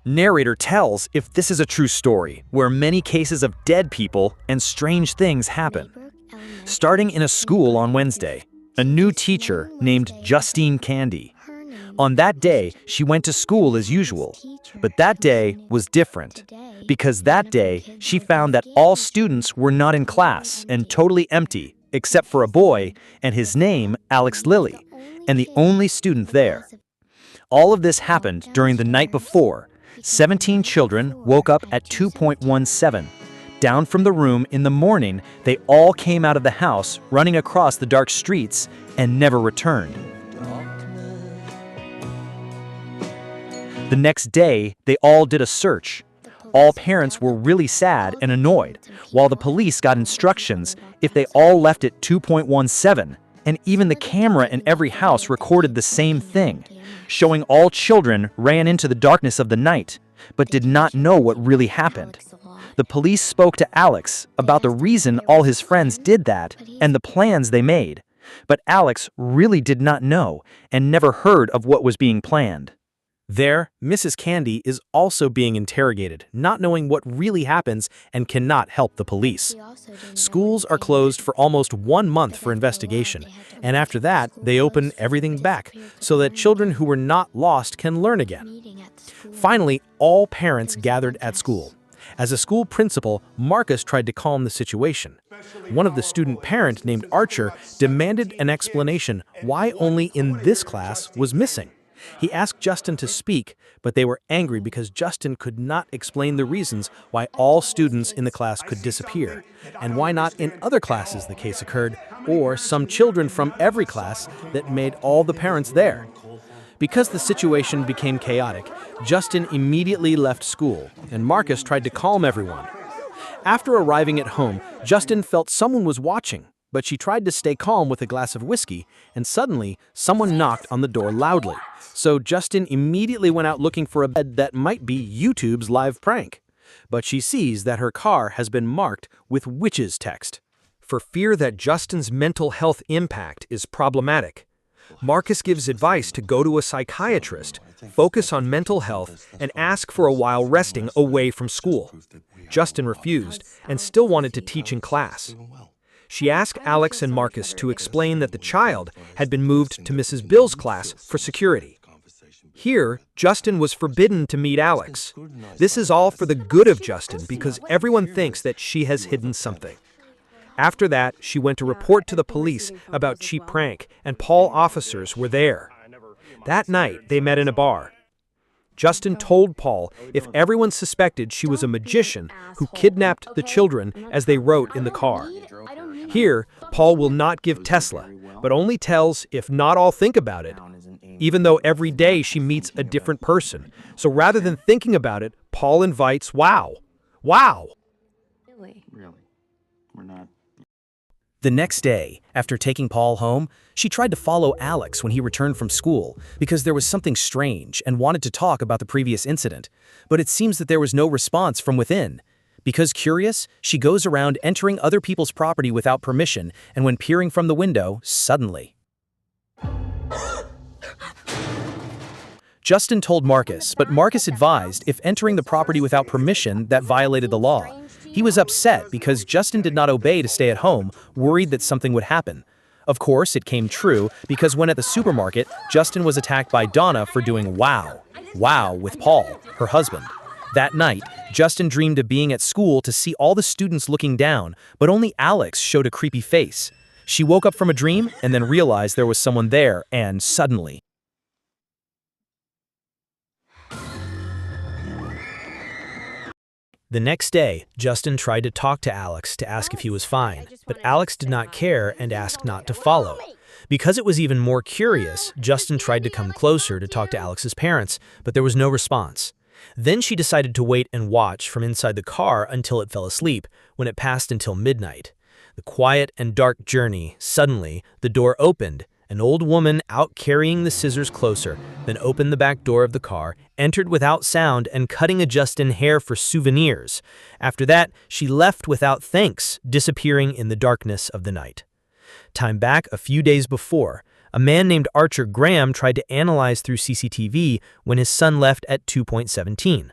Narrator tells if this is a true story, where many cases of dead people and strange things happen. Starting in a school on Wednesday, a new teacher named Justine Candy. On that day, she went to school as usual, but that day was different, because that day she found that all students were not in class and totally empty, except for a boy and his name, Alex Lilly, and the only student there. All of this happened during the night before. 17 children woke up at 2:17. Down from the room in the morning, they all came out of the house, running across the dark streets, and never returned. The next day, they all did a search. All parents were really sad and annoyed, while the police got instructions if they all left at 2:17, and even the camera in every house recorded the same thing, showing all children ran into the darkness of the night, but did not know what really happened. The police spoke to Alex about the reason all his friends did that and the plans they made, but Alex really did not know and never heard of what was being planned. There, Mrs. Candy is also being interrogated, not knowing what really happens and cannot help the police. Schools are closed for almost 1 month for investigation, and after that, they open everything back so that children who were not lost can learn again. Finally, all parents gathered at school. As a school principal, Marcus tried to calm the situation. One of the student parents, named Archer, demanded an explanation why only in this class was missing. He asked Justine to speak, but they were angry because Justine could not explain the reasons why all students in the class could disappear, and why not in other classes the case occurred, or some children from every class that made all the parents there. Because the situation became chaotic, Justine immediately left school, and Marcus tried to calm everyone. After arriving at home, Justine felt someone was watching, but she tried to stay calm with a glass of whiskey, and suddenly, someone knocked on the door loudly. So Justine immediately went out looking for a bed that might be YouTube's live prank. But she sees that her car has been marked with witches text. For fear that Justine's mental health impact is problematic, Marcus gives advice to go to a psychiatrist, focus on mental health, and ask for a while resting away from school. Justine refused and still wanted to teach in class. She asked Alex and Marcus to explain that the child had been moved to Mrs. Bill's class for security. Here, Justine was forbidden to meet Alex. This is all for the good of Justine because everyone thinks that she has hidden something. After that, she went to report to the police about cheap prank, and Paul officers were there. That night, they met in a bar. Justine told Paul if everyone suspected she was a magician who kidnapped the children as they wrote in the car. Here, Paul will not give Tesla, but only tells if not all think about it, even though every day she meets a different person. So rather than thinking about it, Paul invites wow. Wow! Really? We're not. The next day, after taking Paul home, she tried to follow Alex when he returned from school because there was something strange and wanted to talk about the previous incident. But it seems that there was no response from within. Because curious, she goes around entering other people's property without permission, and when peering from the window, suddenly. Justine told Marcus, but Marcus advised if entering the property without permission, that violated the law. He was upset because Justine did not obey to stay at home, worried that something would happen. Of course, it came true because when at the supermarket, Justine was attacked by Donna for doing wow with Paul, her husband. That night, Justine dreamed of being at school to see all the students looking down, but only Alex showed a creepy face. She woke up from a dream and then realized there was someone there, and suddenly. The next day, Justine tried to talk to Alex to ask if he was fine, but Alex did not care and asked not to follow. Because it was even more curious, Justine tried to come closer to talk to Alex's parents, but there was no response. Then she decided to wait and watch from inside the car until it fell asleep, when it passed until midnight. The quiet and dark journey, suddenly, the door opened. An old woman, out carrying the scissors closer, then opened the back door of the car, entered without sound, and cutting a Justine hair for souvenirs. After that, she left without thanks, disappearing in the darkness of the night. Time back a few days before, a man named Archer Graham tried to analyze through CCTV when his son left at 2:17.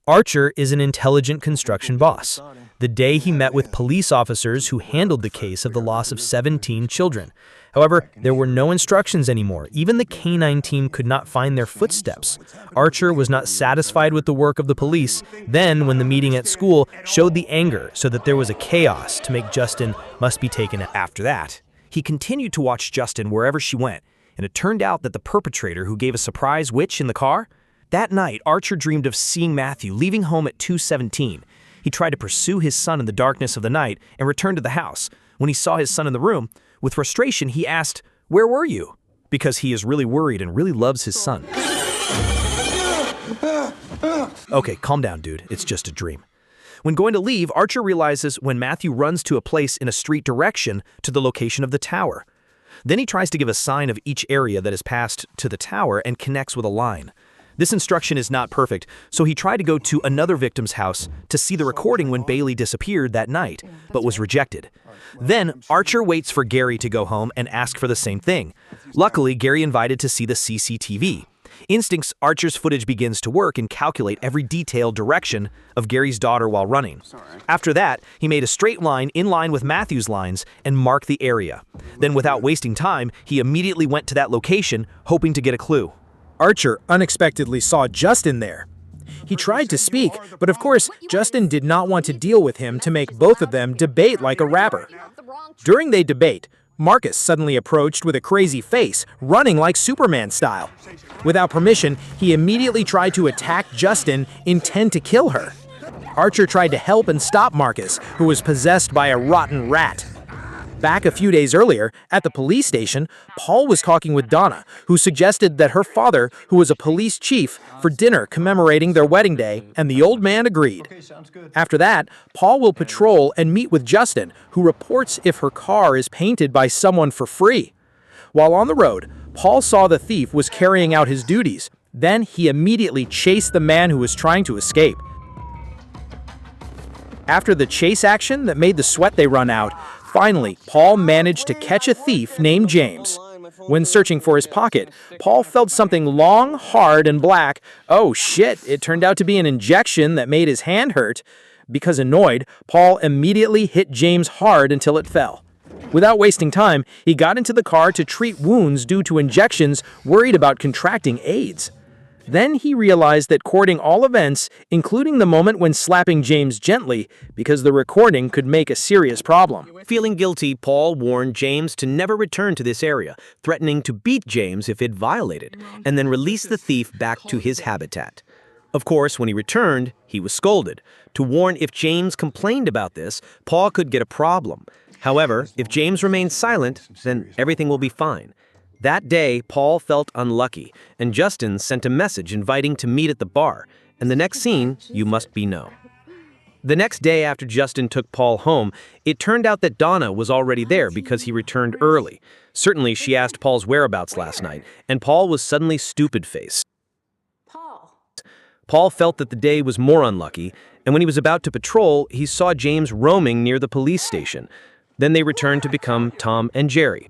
Archer is an intelligent construction boss. The day he met with police officers who handled the case of the loss of 17 children. However, there were no instructions anymore. Even the canine team could not find their footsteps. Archer was not satisfied with the work of the police. Then, when the meeting at school showed the anger so that there was a chaos to make Justine must be taken out. After that, he continued to watch Justine wherever she went, and it turned out that the perpetrator who gave a surprise witch in the car? That night, Archer dreamed of seeing Matthew leaving home at 2:17. He tried to pursue his son in the darkness of the night and returned to the house. When he saw his son in the room, with frustration, he asked, "Where were you?" Because he is really worried and really loves his son. Okay, calm down, dude. It's just a dream. When going to leave, Archer realizes when Matthew runs to a place in a street direction to the location of the tower. Then he tries to give a sign of each area that is passed to the tower and connects with a line. This instruction is not perfect, so he tried to go to another victim's house to see the recording when Bailey disappeared that night, but was rejected. Then, Archer waits for Gary to go home and ask for the same thing. Luckily, Gary invited to see the CCTV. Instincts, Archer's footage begins to work and calculate every detailed direction of Gary's daughter while running. After that, he made a straight line in line with Matthew's lines and marked the area. Then, without wasting time, he immediately went to that location, hoping to get a clue. Archer unexpectedly saw Justine there. He tried to speak, but of course, Justine did not want to deal with him to make both of them debate like a rapper. During their debate, Marcus suddenly approached with a crazy face, running like Superman style. Without permission, he immediately tried to attack Justine, intent to kill her. Archer tried to help and stop Marcus, who was possessed by a rotten rat. Back a few days earlier, at the police station, Paul was talking with Donna, who suggested that her father, who was a police chief, for dinner commemorating their wedding day, and the old man agreed. After that, Paul will patrol and meet with Justine, who reports if her car is painted by someone for free. While on the road, Paul saw the thief was carrying out his duties. Then he immediately chased the man who was trying to escape. After the chase action that made the sweat they run out, finally, Paul managed to catch a thief named James. When searching for his pocket, Paul felt something long, hard, and black. Oh shit, it turned out to be an injection that made his hand hurt. Because annoyed, Paul immediately hit James hard until it fell. Without wasting time, he got into the car to treat wounds due to injections, worried about contracting AIDS. Then he realized that recording all events, including the moment when slapping James gently, because the recording could make a serious problem. Feeling guilty, Paul warned James to never return to this area, threatening to beat James if it violated, and then release the thief back to his habitat. Of course, when he returned, he was scolded, to warn if James complained about this, Paul could get a problem. However, if James remains silent, then everything will be fine. That day, Paul felt unlucky, and Justine sent a message inviting to meet at the bar, and the next scene, you must be know. The next day after Justine took Paul home, it turned out that Donna was already there because he returned early. Certainly, she asked Paul's whereabouts last night, and Paul was suddenly stupid-faced. Paul felt that the day was more unlucky, and when he was about to patrol, he saw James roaming near the police station. Then they returned to become Tom and Jerry.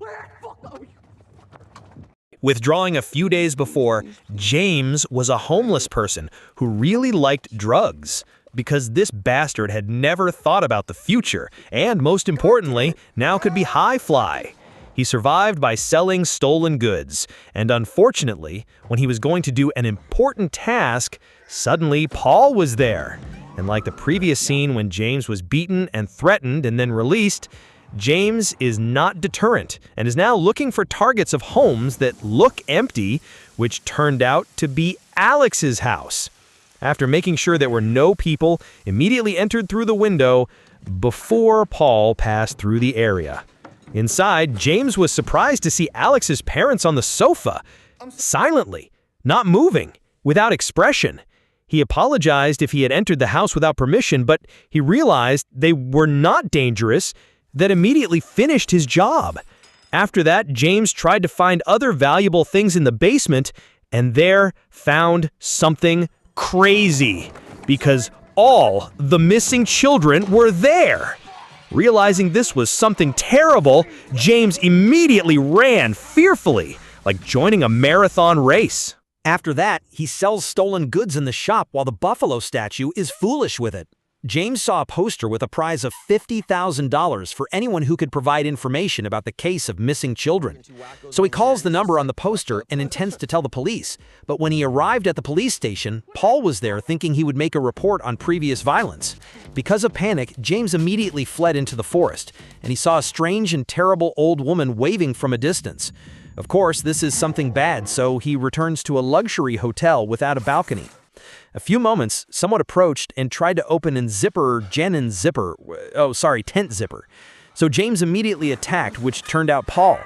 Withdrawing a few days before, James was a homeless person who really liked drugs because this bastard had never thought about the future and, most importantly, now could be high fly. He survived by selling stolen goods, and unfortunately, when he was going to do an important task, suddenly Paul was there. And like the previous scene when James was beaten and threatened and then released, James is not deterrent and is now looking for targets of homes that look empty, which turned out to be Alex's house. After making sure there were no people, immediately entered through the window before Paul passed through the area. Inside, James was surprised to see Alex's parents on the sofa, silently, not moving, without expression. He apologized if he had entered the house without permission, but he realized they were not dangerous. That immediately finished his job. After that, James tried to find other valuable things in the basement, and there found something crazy, because all the missing children were there. Realizing this was something terrible, James immediately ran fearfully, like joining a marathon race. After that, he sells stolen goods in the shop while the buffalo statue is foolish with it. James saw a poster with a prize of $50,000 for anyone who could provide information about the case of missing children. So he calls the number on the poster and intends to tell the police. But when he arrived at the police station, Paul was there thinking he would make a report on previous violence. Because of panic, James immediately fled into the forest, and he saw a strange and terrible old woman waving from a distance. Of course, this is something bad, so he returns to a luxury hotel without a balcony. A few moments, someone approached and tried to open tent zipper. So James immediately attacked, which turned out Paul.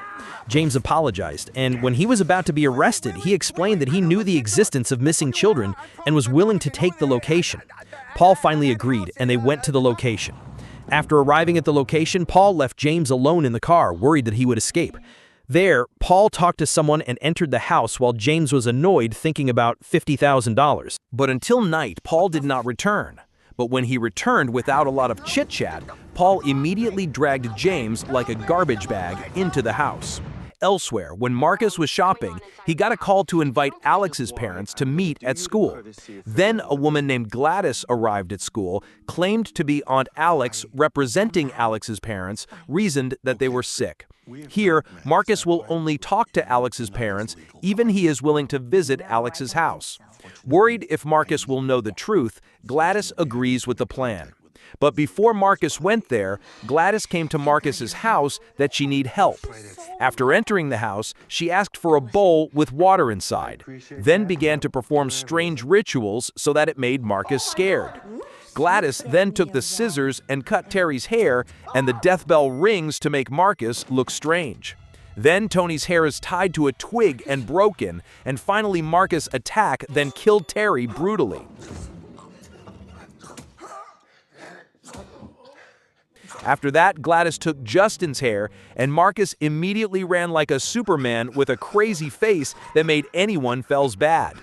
James apologized, and when he was about to be arrested, he explained that he knew the existence of missing children and was willing to take the location. Paul finally agreed, and they went to the location. After arriving at the location, Paul left James alone in the car, worried that he would escape. There, Paul talked to someone and entered the house while James was annoyed, thinking about $50,000. But until night, Paul did not return. But when he returned without a lot of chit-chat, Paul immediately dragged James like a garbage bag into the house. Elsewhere, when Marcus was shopping, he got a call to invite Alex's parents to meet at school. Then a woman named Gladys arrived at school, claimed to be Aunt Alex, representing Alex's parents, reasoned that they were sick. Here, Marcus will only talk to Alex's parents, even he is willing to visit Alex's house. Worried if Marcus will know the truth, Gladys agrees with the plan. But before Marcus went there, Gladys came to Marcus's house that she need help. After entering the house, she asked for a bowl with water inside, then began to perform strange rituals so that it made Marcus scared. Gladys then took the scissors and cut Terry's hair, and the death bell rings to make Marcus look strange. Then Tony's hair is tied to a twig and broken, and finally Marcus attacked, then killed Terry brutally. After that, Gladys took Justine's hair, and Marcus immediately ran like a Superman with a crazy face that made anyone feel bad.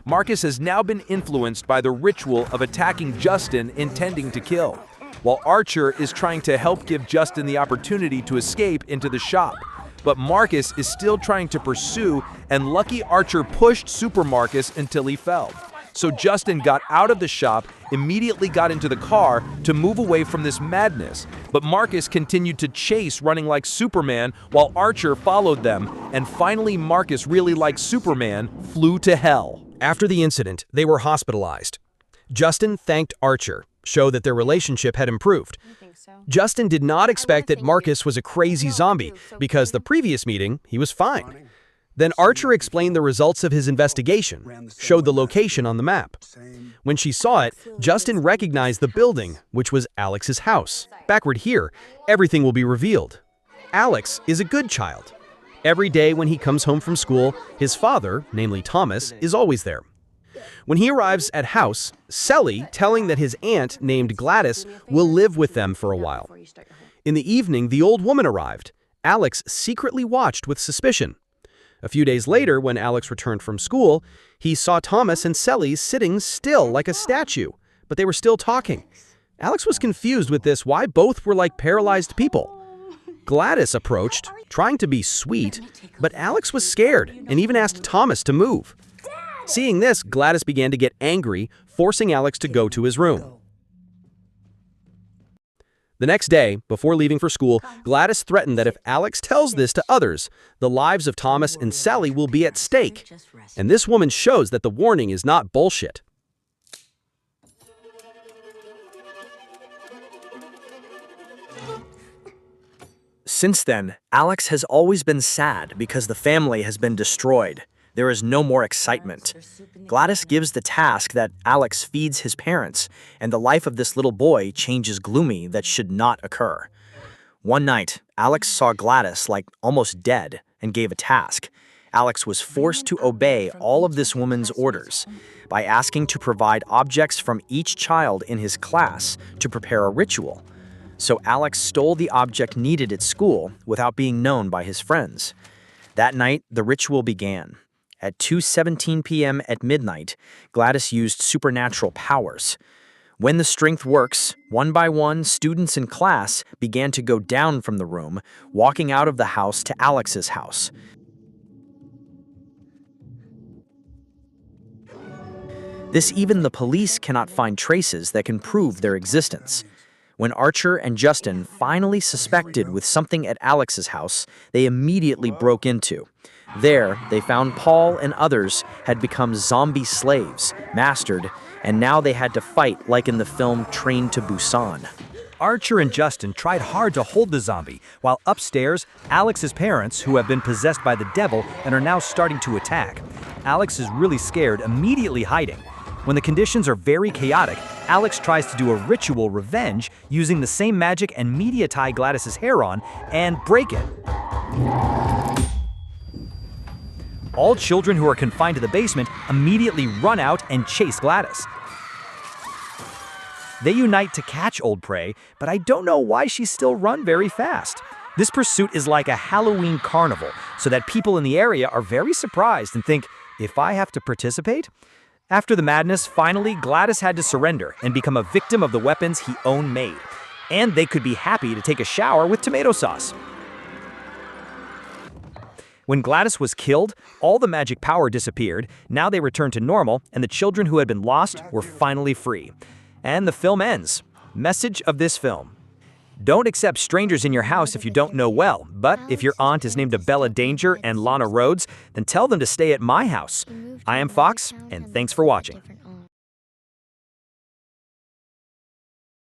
Marcus has now been influenced by the ritual of attacking Justine, intending to kill, while Archer is trying to help give Justine the opportunity to escape into the shop. But Marcus is still trying to pursue, and lucky Archer pushed Super Marcus until he fell. So Justine got out of the shop, immediately got into the car to move away from this madness. But Marcus continued to chase, running like Superman, while Archer followed them, and finally Marcus, really like Superman, flew to hell. After the incident, they were hospitalized. Justine thanked Archer, showed that their relationship had improved. Justine did not expect that Marcus was a crazy zombie, because the previous meeting, he was fine. Then Archer explained the results of his investigation, showed the location on the map. When she saw it, Justine recognized the building, which was Alex's house. Backward here, everything will be revealed. Alex is a good child. Every day when he comes home from school, his father, namely Thomas, is always there. When he arrives at house, Sally, telling that his aunt, named Gladys, will live with them for a while. In the evening, the old woman arrived. Alex secretly watched with suspicion. A few days later, when Alex returned from school, he saw Thomas and Sally sitting still like a statue, but they were still talking. Alex was confused with this, why both were like paralyzed people. Gladys approached, trying to be sweet, but Alex was scared and even asked Thomas to move. Seeing this, Gladys began to get angry, forcing Alex to go to his room. The next day, before leaving for school, Gladys threatened that if Alex tells this to others, the lives of Thomas and Sally will be at stake. And this woman shows that the warning is not bullshit. Since then, Alex has always been sad because the family has been destroyed. There is no more excitement. Gladys gives the task that Alex feeds his parents, and the life of this little boy changes gloomy that should not occur. One night, Alex saw Gladys like almost dead and gave a task. Alex was forced to obey all of this woman's orders by asking to provide objects from each child in his class to prepare a ritual. So Alex stole the object needed at school without being known by his friends. That night, the ritual began. At 2:17 p.m. at midnight, Gladys used supernatural powers. When the strength works, one by one, students in class began to go down from the room, walking out of the house to Alex's house. Even the police cannot find traces that can prove their existence. When Archer and Justin finally suspected with something at Alex's house, they immediately broke into. There, they found Paul and others had become zombie slaves, mastered, and now they had to fight like in the film Train to Busan. Archer and Justin tried hard to hold the zombie, while upstairs, Alex's parents, who have been possessed by the devil and are now starting to attack. Alex is really scared, immediately hiding. When the conditions are very chaotic, Alex tries to do a ritual revenge using the same magic and media tie Gladys's hair on and break it. All children who are confined to the basement immediately run out and chase Gladys. They unite to catch old prey, but I don't know why she still run very fast. This pursuit is like a Halloween carnival, so that people in the area are very surprised and think, if I have to participate? After the madness, finally, Gladys had to surrender and become a victim of the weapons he own made. And they could be happy to take a shower with tomato sauce. When Gladys was killed, all the magic power disappeared, now they returned to normal, and the children who had been lost were finally free. And the film ends. Message of this film: don't accept strangers in your house if you don't know well, but if your aunt is named Bella Danger and Lana Rhodes, then tell them to stay at my house. I am Fox, and thanks for watching.